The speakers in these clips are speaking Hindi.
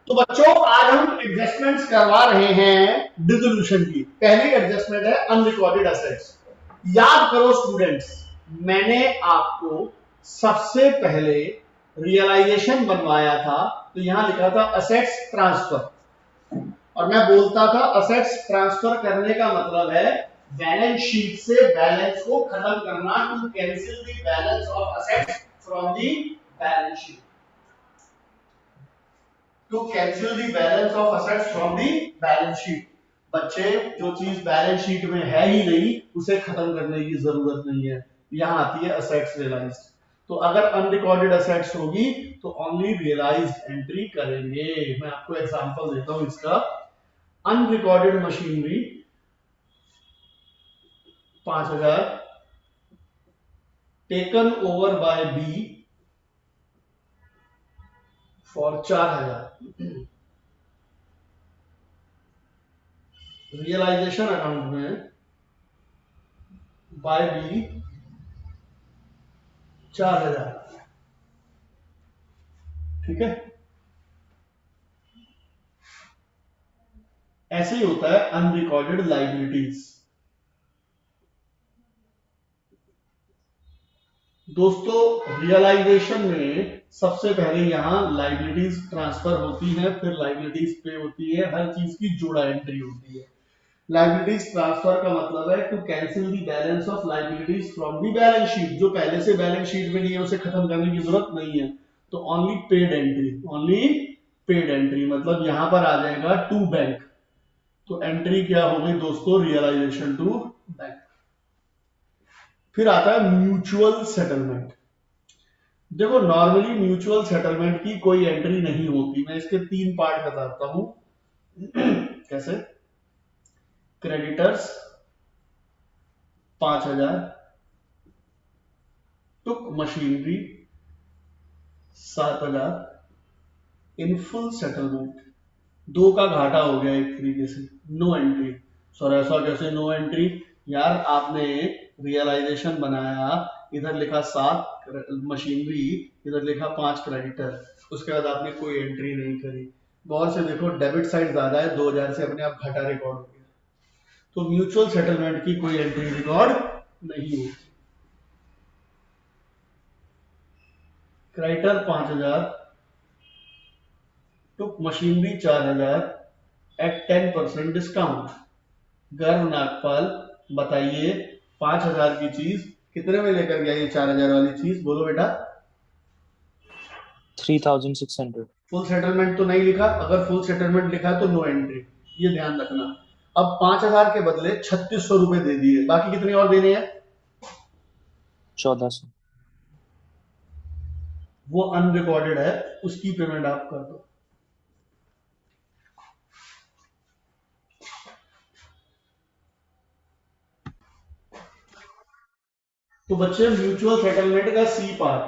तो बच्चों आज हम एडजस्टमेंट्स करवा रहे हैं डिसोल्यूशन की। पहली एडजस्टमेंट है अनरिकॉर्डेड असेट्स। याद करो स्टूडेंट्स, मैंने आपको सबसे पहले रियलाइजेशन बनवाया था, तो यहां लिखा था असेट्स ट्रांसफर, और मैं बोलता था असेट्स ट्रांसफर करने का मतलब है बैलेंस शीट से बैलेंस को खत्म करना, to cancel the balance of assets from the balance sheet, to cancel the balance of assets from the balance sheet. बच्चे, जो चीज बैलेंस शीट में है ही नहीं उसे खत्म करने की जरूरत नहीं है। यहां आती है असेट्स रियलाइज्ड। तो अगर अनरिकॉर्डेड असेट्स होगी तो ओनली रियलाइज्ड एंट्री करेंगे। मैं आपको एग्जांपल देता हूं इसका। Unrecorded machinery 5000 taken over by B for 4000। Realisation account में बाय बी 4000। ठीक है, ऐसे ही होता है अनरिकॉर्डेड लाइबिलिटीज। दोस्तों, रियलाइजेशन में सबसे पहले यहां लाइबिलिटीज ट्रांसफर होती है, फिर लाइबिलिटीज पे होती है, हर चीज की जोड़ा एंट्री होती है। लाइबिलिटीज ट्रांसफर का मतलब है to cancel the balance of liabilities from the balance sheet. जो पहले से बैलेंस शीट में नहीं है उसे खत्म करने की जरूरत नहीं है, तो only paid entry, only paid entry मतलब यहां पर आ जाएगा टू बैंक। तो एंट्री क्या होगी दोस्तों? Realisation to bank. फिर आता है म्यूचुअल सेटलमेंट। देखो, नॉर्मली म्यूचुअल सेटलमेंट की कोई एंट्री नहीं होती। मैं इसके 3 पार्ट बताता हूं। कैसे? Creditors 5000, took machinery 7000, in full settlement. 2 का घाटा हो गया एक तरीके से, नो एंट्री। सर ऐसा कैसे नो एंट्री? यार, आपने रियलाइजेशन बनाया, इधर लिखा 7 मशीनरी, इधर लिखा 5 क्रेडिटर, उसके बाद आपने कोई एंट्री नहीं करी। गौर से देखो, डेबिट साइड ज्यादा है, 2000 से अपने आप घाटा रिकॉर्ड हो गया। तो म्यूचुअल सेटलमेंट की कोई एंट्री रिकॉर्ड नहीं होती। क्रेडिटर 5000, टुक मशीनरी 4000 एट 10% डिस्काउंट। गर्व नागपाल, बताइए 5000 की चीज कितने में लेकर गया? ये 4000 वाली चीज बोलो बेटा। 3600। फुल सेटलमेंट तो नहीं लिखा, अगर फुल सेटलमेंट लिखा है तो नो एंट्री, ये ध्यान रखना। अब 5000 के बदले 3600 रुपए दे दिए, बाकी कितने और देने हैं? 1400। वो अनरिकॉर्डेड है, उसकी पेमेंट आप कर दो। तो बच्चे, म्यूचुअल सेटलमेंट का सी पार्ट।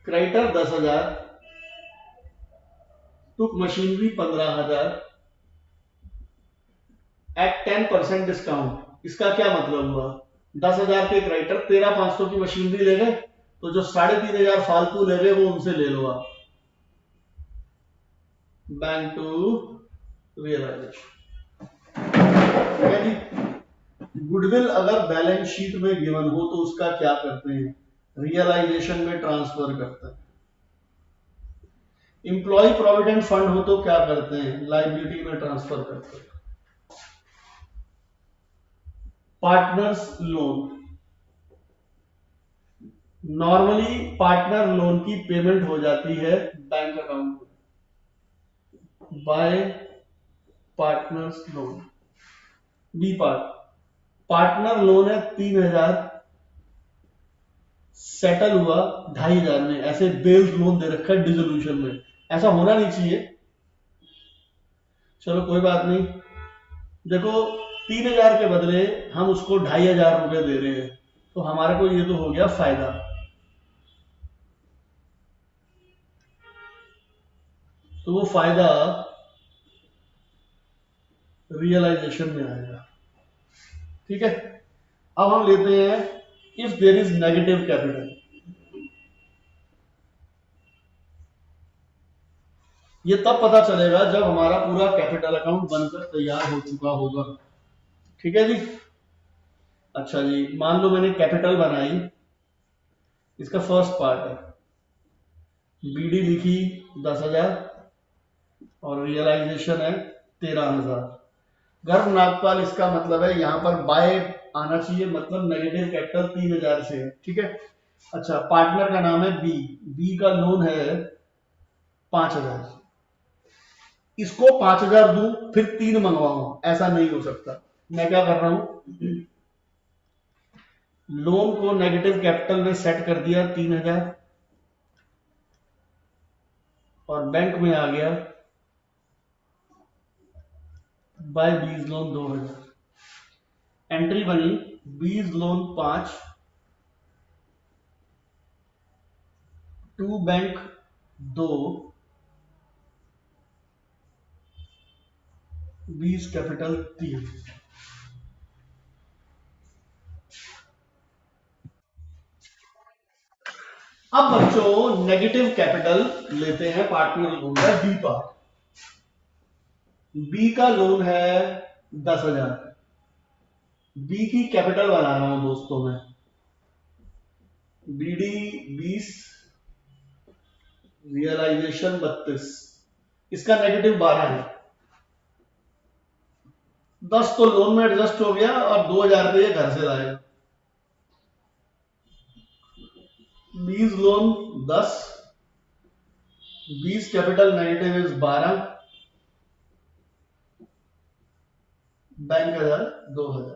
क्रेडिटर 10,000, टुक मशीनरी 15,000 एट 10% डिस्काउंट। इसका क्या मतलब हुआ? 10,000 के क्रेडिटर 13,500 की मशीनरी ले गए, तो जो 3,500 फालतू ले गए वो उनसे ले लो आप। Bank to realisation. ठीक है जी। गुडविल अगर बैलेंस शीट में गिवन हो तो उसका क्या करते हैं? रियलाइजेशन में ट्रांसफर करते हैं। इंप्लॉय प्रोविडेंट फंड हो तो क्या करते हैं? लाइबिलिटी में ट्रांसफर करते हैं। Partners loan, normally partner loan की पेमेंट हो जाती है बैंक अकाउंट में by partners loan. B part, partner loan है 3,000, सेटल हुआ 2,500 में। ऐसे बेल्स लोन दे रखा है डिसोल्यूशन में, ऐसा होना नहीं चाहिए। चलो कोई बात नहीं। देखो, 3,000 के बदले हम उसको 2,500 रुपए दे रहे हैं, तो हमारे को ये तो हो गया फायदा। तो वो फायदा रियलाइजेशन में आएगा। ठीक है, अब हम लेते हैं if there is negative capital. ये तब पता चलेगा जब हमारा पूरा कैपिटल अकाउंट बनकर तैयार हो चुका होगा। ठीक है जी। अच्छा जी, मान लो मैंने कैपिटल बनाई, इसका फर्स्ट पार्ट है, बीडी लिखी 10,000 और रियलाइजेशन है 13,000। गर्भ नागपाल इसका मतलब है यहाँ पर बाय आना चाहिए, मतलब नेगेटिव कैपिटल 3,000 से है। ठीक है। अच्छा, पार्टनर का नाम है बी, बी का लोन है 5,000, इसको 5,000 दूं फिर 3 मंगवाऊं, ऐसा नहीं हो सकता। मैं क्या कर रहा हूं, लोन को नेगेटिव कैपिटल में सेट कर दिया 3,000 और बैंक में आ गया बाय बीज लोन 2,000, एंट्री बनी बीज लोन 5, टू बैंक 2, बीज कैपिटल 3। अब बच्चों नेगेटिव कैपिटल लेते हैं पार्टनर लोन का बी पार्ट। बी का लोन है 10,000, बी की कैपिटल बना रहा हूं दोस्तों मैं, बीडी 20, रियलाइजेशन 32, इसका नेगेटिव 12 है। 10 तो लोन में एडजस्ट हो गया और 2,000 रुपये घर से लाएगा। बीज loan 10, 20 capital negative is 12, bank 2,000।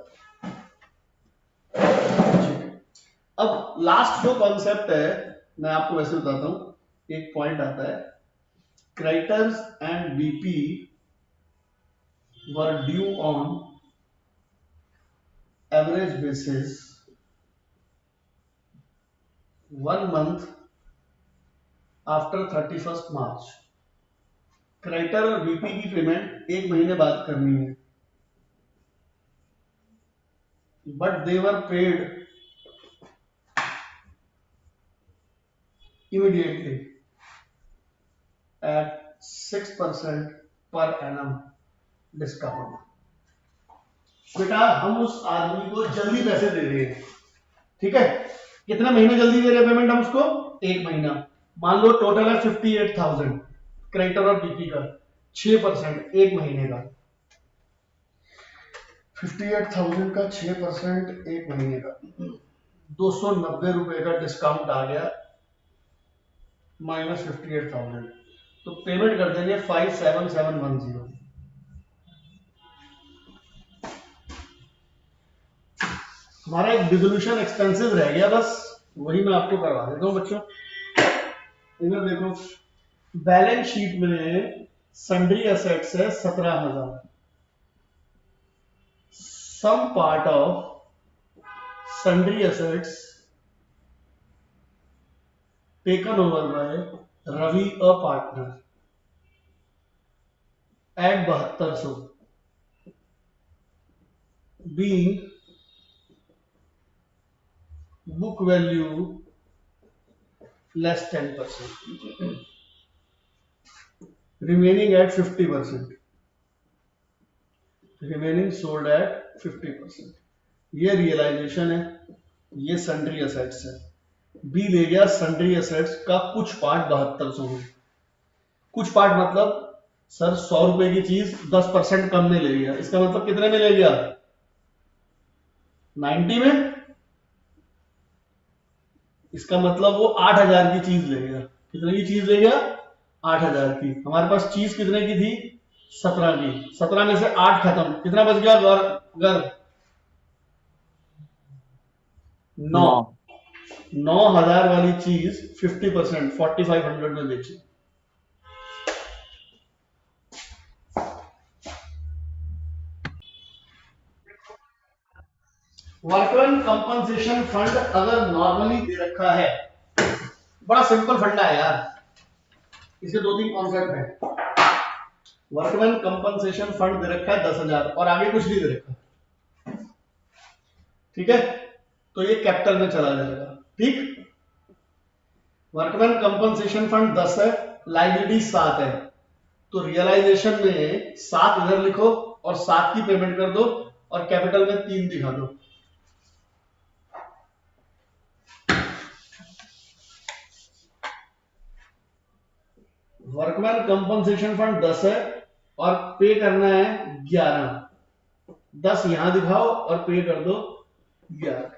अब लास्ट जो कॉन्सेप्ट है मैं आपको वैसे बताता हूं, एक पॉइंट आता है, creditors and BP were due on average basis 1 month after 31st March. Creditor और बीपी की पेमेंट 1 महीने बाद करनी है, but they were paid immediately at 6% per annum discount. बेटा हम उस आदमी को जल्दी पैसे दे रहे हैं, ठीक है। कितने महीने जल्दी दे रहे हैं पेमेंट हम उसको, 1 महीना। मान लो टोटल है 58,000 क्रेडिटर और बीपी का, 6% 1 महीने का, 58,000 का 6% 1 महीने का, 290 रुपए का डिस्काउंट आ गया, माइनस 58,000, तो पेमेंट कर देंगे 57710। हमारा एक डिसोल्यूशन एक्सपेंसेस रह गया, बस वही मैं आपको करवा देता हूँ बच्चों। इधर देखो, बैलेंस शीट में सन्ड्री एसेट्स है 17,000, some part of sundry assets taken over by Ravi a partner at 7200 being book value less 10%, remaining at 50%, remaining sold at 50%। ये रियलाइजेशन है, ये सन्ड्री एसेट्स है। बी ले गया सन्ड्री एसेट्स का कुछ पार्ट 7200 में, कुछ पार्ट मतलब सर 100 रुपए की चीज 10% कम में ले गया, इसका मतलब कितने में ले गया, 90 में। इसका मतलब वो 8,000 की चीज ले गया। कितने की चीज ले गया, 8,000 की। हमारे पास चीज कितने की थी, 17 की, 17 में से 8 खत्म, कितना बच गया, घर 9। 9,000 वाली चीज 50% 4,500 में बेची। वर्कमैन कंपनसेशन फंड अगर नॉर्मली दे रखा है, बड़ा सिंपल फंडा है यार, इसके 2-3 कॉन्सेप्ट है। वर्कमैन कंपनसेशन फंड दे रखा है 10,000 और आगे कुछ नहीं दे रखा, ठीक है, तो ये कैपिटल में चला जाएगा। ठीक, वर्कमैन कंपनसेशन फंड 10 है, लाइबिलिटी 7 है, तो रियलाइजेशन में 7 इधर लिखो और 7 की पेमेंट कर दो और कैपिटल में 3 दिखा दो। वर्कमैन कंपनसेशन फंड 10 है और पे करना है 11। 10 यहां दिखाओ और पे कर दो 11।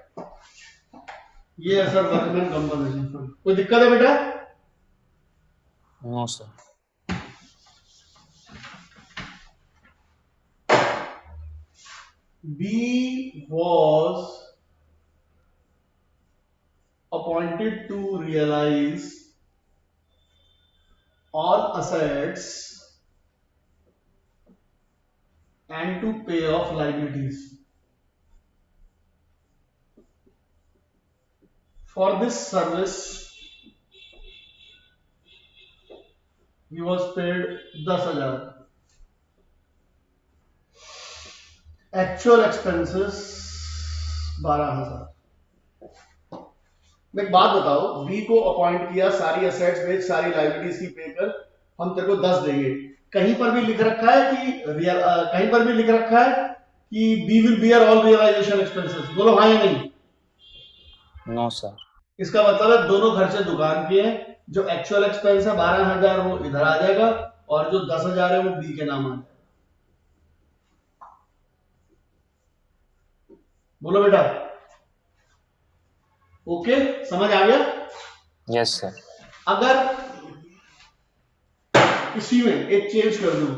ये है सर वर्कमैन कंपनसेशन फंड। कोई दिक्कत है बेटा? No sir. B was appointed to realize all assets and to pay off liabilities. For this service, he was paid 10,000. Actual expenses 12,000। मैं एक बात बताओ, बी को अपॉइंट किया, सारी एसेट्स बेच, सारी लाइबिलिटीज की पे कर, हम तेरे को 10 देंगे। कहीं पर भी लिख रखा है कि कहीं पर भी लिख रखा है कि B will bear all realisation expenses? बोलो हाँ या नहीं। No sir. इसका मतलब है दोनों खर्चे दुकान के हैं। जो एक्चुअल एक्सपेंस है 12,000 वो इधर आ जाएगा और जो 10,000 है वो बी के नाम आ जाएगा। बोलो बेटा। ओके, समझ आ गया? Yes sir. अगर इसी में एक चेंज कर दूं,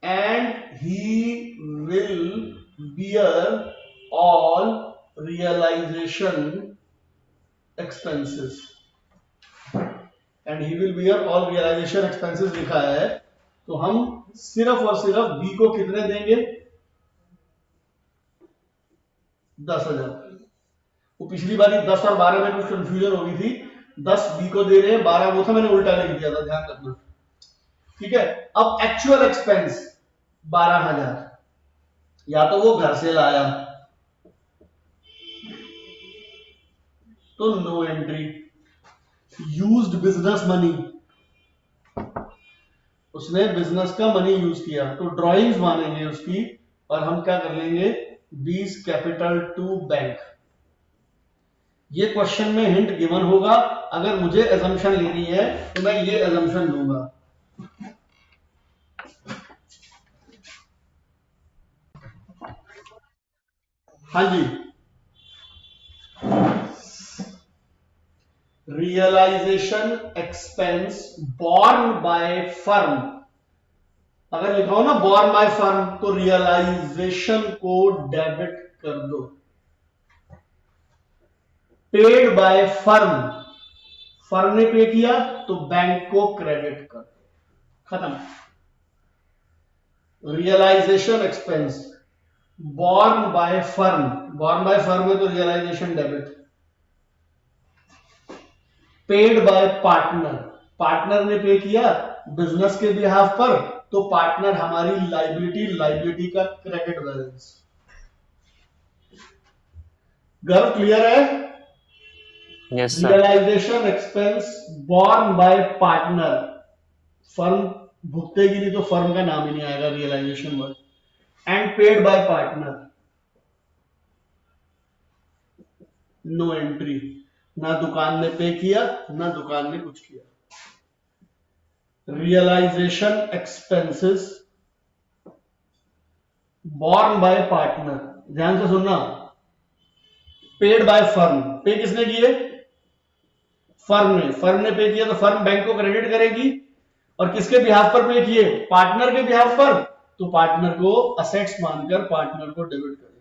and he will bear all realisation expenses, and he will bear all realisation expenses लिखा है, तो हम सिर्फ और सिर्फ बी को कितने देंगे? 10,000। वो पिछली बारी 10 और 12 में कुछ कंफ्यूजन हो गई थी। 10 बी को दे रहे हैं, 12 वो था, मैंने उल्टा लिख दिया था, ध्यान रखना। ठीक है, अब एक्चुअल एक्सपेंस 12,000, या तो वो घर से लाया तो no entry. Used business money, उसने बिजनेस का मनी यूज किया, तो ड्राइंग्स मानेंगे उसकी, और हम क्या कर लेंगे? 20 कैपिटल टू बैंक। ये क्वेश्चन में हिंट गिवन होगा। अगर मुझे एजम्पशन लेनी है तो मैं ये एजम्पशन लूंगा। हाँ जी, realisation expense borne by firm. अगर लिखा हो ना बॉर्न बाय फर्म, तो रियलाइजेशन को डेबिट कर दो। पेड बाय फर्म, फर्म ने पे किया तो बैंक को क्रेडिट कर दो, खत्म। Realization expense borne by firm, borne by firm है तो realization debit. Paid by partner, partner ने पे किया बिजनेस के बिहाफ पर, तो पार्टनर हमारी लाइबिलिटी, लाइबिलिटी का क्रेडिट बैलेंस। गर्व क्लियर है? Yes sir. Realisation expense borne by partner, firm भुगतेगी नहीं तो फर्म का नाम ही नहीं आएगा realisation word. And paid by partner, no entry, ना दुकान ने पे किया ना दुकान ने कुछ किया। Realization expenses borne by partner, ध्यान से सुनना, पेड बाय फर्म, पे किसने किए? फर्म ने, फर्म ने पे किया तो फर्म बैंक को क्रेडिट करेगी, और किसके बिहाफ पर पे किए? पार्टनर के बिहाफ पर, तो पार्टनर को असेट्स मानकर पार्टनर को डेबिट करेगी।